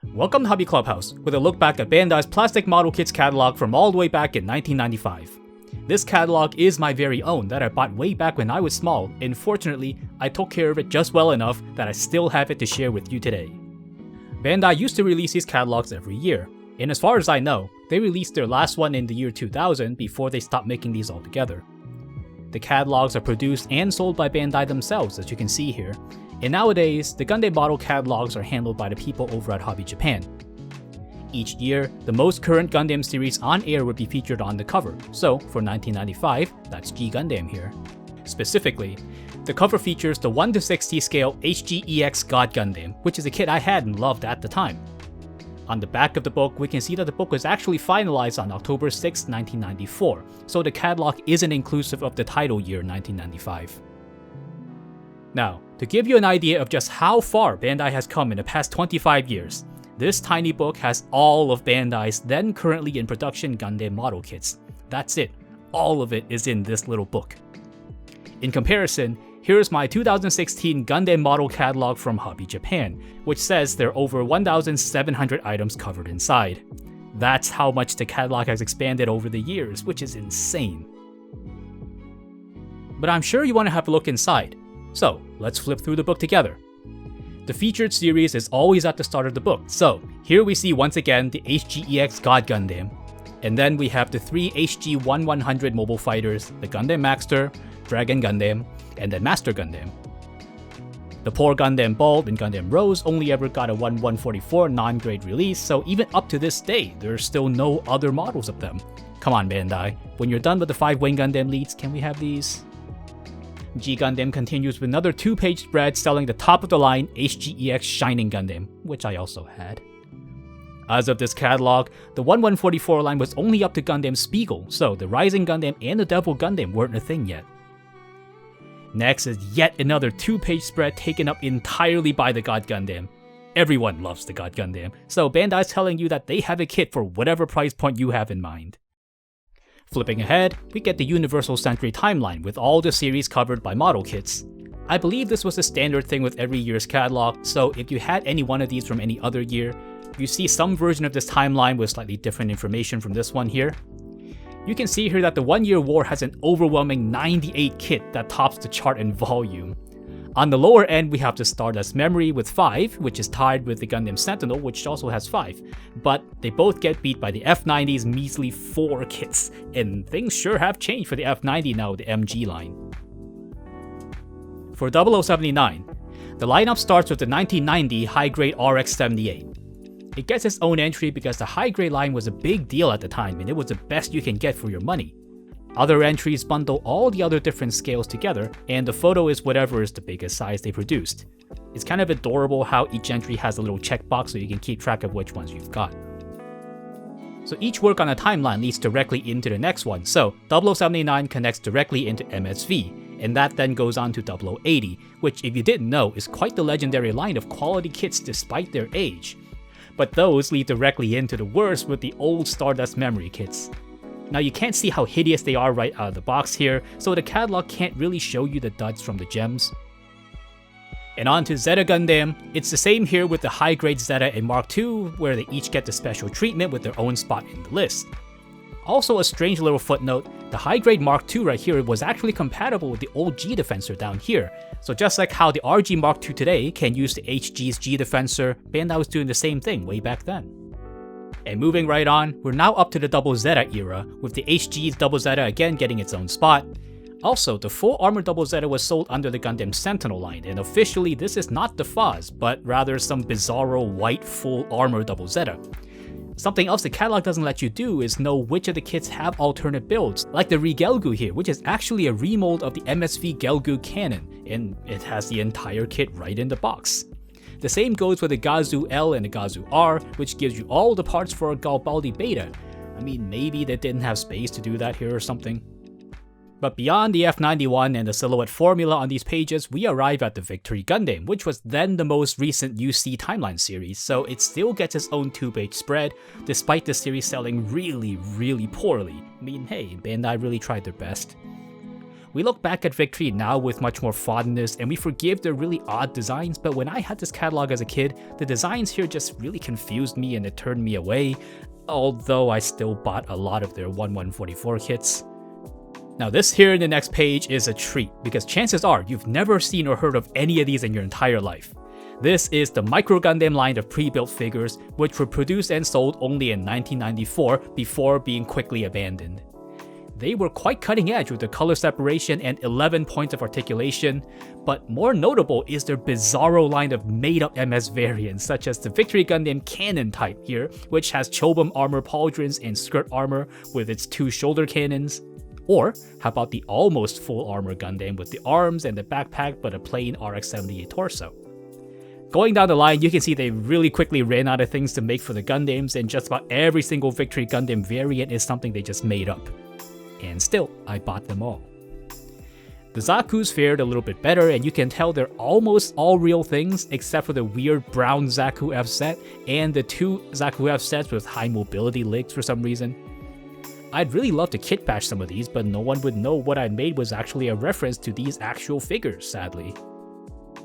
Welcome to Hobby Clubhouse, with a look back at Bandai's Plastic Model Kits Catalogue from all the way back in 1995. This catalog is my very own that I bought way back when I was small, and fortunately, I took care of it just well enough that I still have it to share with you today. Bandai used to release these catalogs every year, and as far as I know, they released their last one in the year 2000 before they stopped making these altogether. The catalogs are produced and sold by Bandai themselves, as you can see here, and nowadays, the Gundam model catalogs are handled by the people over at Hobby Japan. Each year, the most current Gundam series on air would be featured on the cover, so for 1995, that's G Gundam here. Specifically, the cover features the 1:60 scale HGEX God Gundam, which is a kit I had and loved at the time. On the back of the book, we can see that the book was actually finalized on October 6, 1994, so the catalog isn't inclusive of the title year 1995. Now, to give you an idea of just how far Bandai has come in the past 25 years, this tiny book has all of Bandai's then currently in production Gundam model kits. That's it. All of it is in this little book. In comparison, here's my 2016 Gundam model catalog from Hobby Japan, which says there are over 1,700 items covered inside. That's how much the catalog has expanded over the years, which is insane. But I'm sure you want to have a look inside. So, let's flip through the book together. The featured series is always at the start of the book, so here we see once again the HGEX God Gundam, and then we have the three HG-1100 mobile fighters, the Gundam Maxter, Dragon Gundam, and then Master Gundam. The poor Gundam Bulb and Gundam Rose only ever got a 1/144 non-grade release, so even up to this day, there's still no other models of them. Come on Bandai, when you're done with the 5 Wing Gundam leads, can we have these? G Gundam continues with another 2-page spread selling the top-of-the-line HGEX Shining Gundam, which I also had. As of this catalog, the 1/144 line was only up to Gundam Spiegel, so the Rising Gundam and the Devil Gundam weren't a thing yet. Next is yet another 2-page spread taken up entirely by the God Gundam. Everyone loves the God Gundam, so Bandai's telling you that they have a kit for whatever price point you have in mind. Flipping ahead, we get the Universal Century timeline with all the series covered by model kits. I believe this was a standard thing with every year's catalog, so if you had any one of these from any other year, you see some version of this timeline with slightly different information from this one here. You can see here that the 1 Year War has an overwhelming 98 kit that tops the chart in volume. On the lower end, we have the Stardust Memory with 5, which is tied with the Gundam Sentinel, which also has 5. But they both get beat by the F90's measly 4 kits, and things sure have changed for the F90 now with the MG line. For 0079, the lineup starts with the 1990 high-grade RX-78. It gets its own entry because the high-grade line was a big deal at the time, and it was the best you can get for your money. Other entries bundle all the other different scales together, and the photo is whatever is the biggest size they produced. It's kind of adorable how each entry has a little checkbox so you can keep track of which ones you've got. So each work on a timeline leads directly into the next one, so 0079 connects directly into MSV, and that then goes on to 0080, which if you didn't know is quite the legendary line of quality kits despite their age. But those lead directly into the worst with the old Stardust Memory kits. Now you can't see how hideous they are right out of the box here, so the catalog can't really show you the duds from the gems. And on to Zeta Gundam, it's the same here with the high-grade Zeta and Mark II, where they each get the special treatment with their own spot in the list. Also a strange little footnote, the high-grade Mark II right here was actually compatible with the old G Defensor down here, so just like how the RG Mark II today can use the HG's G Defensor, Bandai was doing the same thing way back then. And moving right on, we're now up to the Double Zeta era, with the HG's Double Zeta again getting its own spot. Also, the full armor Double Zeta was sold under the Gundam Sentinel line, and officially this is not the Foz, but rather some bizarro white full armor Double Zeta. Something else the catalog doesn't let you do is know which of the kits have alternate builds, like the Regelgu here, which is actually a remold of the MSV Gelgu cannon, and it has the entire kit right in the box. The same goes for the Gazu L and the Gazu R, which gives you all the parts for a Garibaldi Beta. I mean, maybe they didn't have space to do that here or something. But beyond the F91 and the silhouette formula on these pages, we arrive at the Victory Gundam, which was then the most recent UC timeline series, so it still gets its own 2-page spread, despite the series selling really poorly. I mean, hey, Bandai really tried their best. We look back at Victory now with much more fondness, and we forgive their really odd designs, but when I had this catalog as a kid, the designs here just really confused me and it turned me away, although I still bought a lot of their 1144 kits. Now this here in the next page is a treat, because chances are you've never seen or heard of any of these in your entire life. This is the Micro Gundam line of pre-built figures, which were produced and sold only in 1994 before being quickly abandoned. They were quite cutting edge with their color separation and 11 points of articulation, but more notable is their bizarro line of made-up MS variants, such as the Victory Gundam Cannon type here, which has Chobham armor pauldrons and skirt armor with its 2 shoulder cannons. Or, how about the almost full armor Gundam with the arms and the backpack but a plain RX-78 torso? Going down the line, you can see they really quickly ran out of things to make for the Gundams, and just about every single Victory Gundam variant is something they just made up. And still, I bought them all. The Zaku's fared a little bit better, and you can tell they're almost all real things except for the weird brown Zaku F set and the 2 Zaku F sets with high mobility legs for some reason. I'd really love to kit bash some of these, but no one would know what I made was actually a reference to these actual figures, sadly.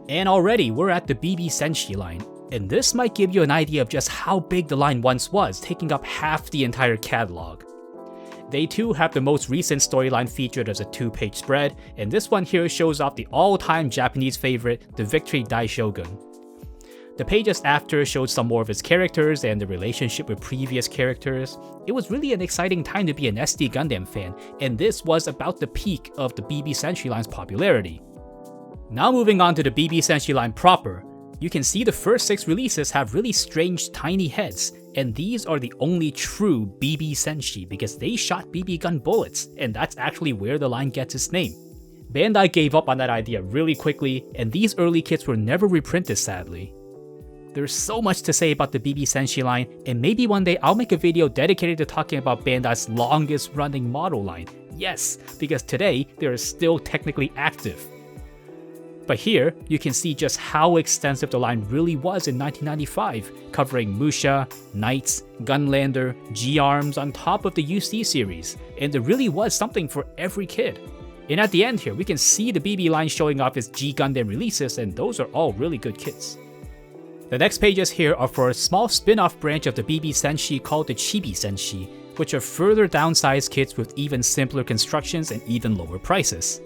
And already, we're at the BB Senshi line, and this might give you an idea of just how big the line once was, taking up half the entire catalog. They too have the most recent storyline featured as a 2-page spread, and this one here shows off the all-time Japanese favorite, the Victory Daishogun. The pages after showed some more of its characters and the relationship with previous characters. It was really an exciting time to be an SD Gundam fan, and this was about the peak of the BB Senshi line's popularity. Now moving on to the BB Senshi line proper, you can see the first 6 releases have really strange tiny heads, and these are the only true BB Senshi because they shot BB gun bullets, and that's actually where the line gets its name. Bandai gave up on that idea really quickly, and these early kits were never reprinted sadly. There's so much to say about the BB Senshi line, and maybe one day I'll make a video dedicated to talking about Bandai's longest running model line. Yes, because today they are still technically active. But here, you can see just how extensive the line really was in 1995, covering Musha, Knights, Gunlander, G-Arms on top of the UC series, and there really was something for every kid. And at the end here, we can see the BB line showing off its G Gundam releases, and those are all really good kits. The next pages here are for a small spin-off branch of the BB Senshi called the Chibi Senshi, which are further downsized kits with even simpler constructions and even lower prices.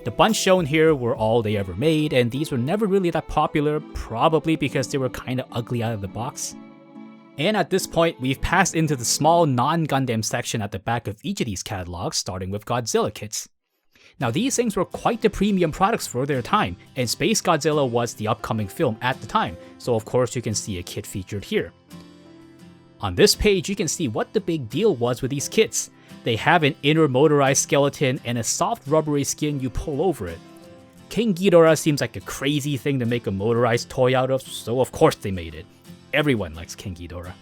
The bunch shown here were all they ever made, and these were never really that popular, probably because they were kinda ugly out of the box. And at this point, we've passed into the small non-Gundam section at the back of each of these catalogs, starting with Godzilla kits. Now these things were quite the premium products for their time, and Space Godzilla was the upcoming film at the time, so of course you can see a kit featured here. On this page, you can see what the big deal was with these kits. They have an inner motorized skeleton and a soft rubbery skin you pull over it. King Ghidorah seems like a crazy thing to make a motorized toy out of, so of course they made it. Everyone likes King Ghidorah.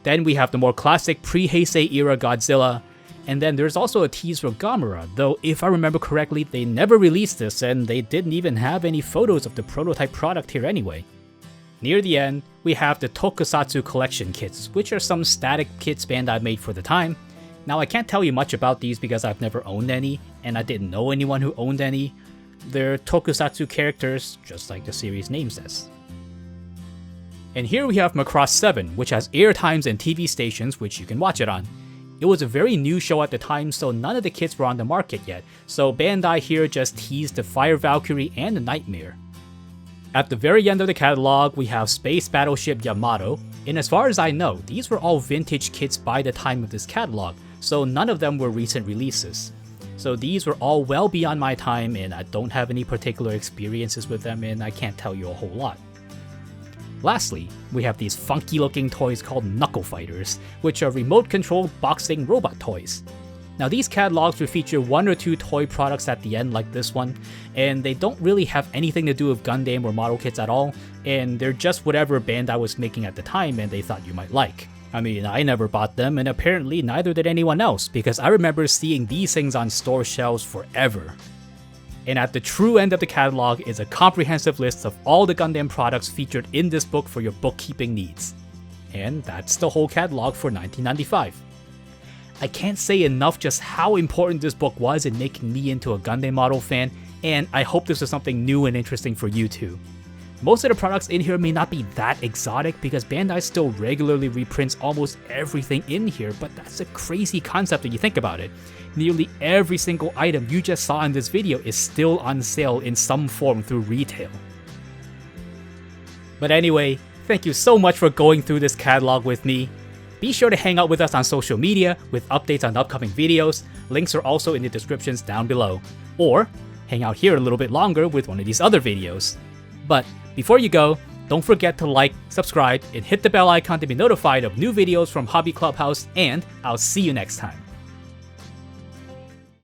Then we have the more classic pre-Heisei era Godzilla, and then there's also a tease for Gamera, though if I remember correctly, they never released this and they didn't even have any photos of the prototype product here anyway. Near the end, we have the tokusatsu collection kits, which are some static kits Bandai made for the time. Now I can't tell you much about these because I've never owned any, and I didn't know anyone who owned any. They're tokusatsu characters, just like the series name says. And here we have Macross 7, which has air times and TV stations which you can watch it on. It was a very new show at the time, so none of the kits were on the market yet, so Bandai here just teased the Fire Valkyrie and the Nightmare. At the very end of the catalog, we have Space Battleship Yamato, and as far as I know, these were all vintage kits by the time of this catalog, so none of them were recent releases. So these were all well beyond my time, and I don't have any particular experiences with them, and I can't tell you a whole lot. Lastly, we have these funky looking toys called Knuckle Fighters, which are remote-controlled boxing robot toys. Now these catalogs will feature 1 or 2 toy products at the end like this one, and they don't really have anything to do with Gundam or model kits at all, and they're just whatever Bandai was making at the time and they thought you might like. I mean, I never bought them, and apparently neither did anyone else, because I remember seeing these things on store shelves forever. And at the true end of the catalog is a comprehensive list of all the Gundam products featured in this book for your bookkeeping needs. And that's the whole catalog for 1995. I can't say enough just how important this book was in making me into a Gundam model fan, and I hope this is something new and interesting for you too. Most of the products in here may not be that exotic because Bandai still regularly reprints almost everything in here, but that's a crazy concept when you think about it. Nearly every single item you just saw in this video is still on sale in some form through retail. But anyway, thank you so much for going through this catalog with me. Be sure to hang out with us on social media with updates on upcoming videos. Links are also in the descriptions down below. Or hang out here a little bit longer with one of these other videos. But before you go, don't forget to like, subscribe, and hit the bell icon to be notified of new videos from Hobby Clubhouse, and I'll see you next time.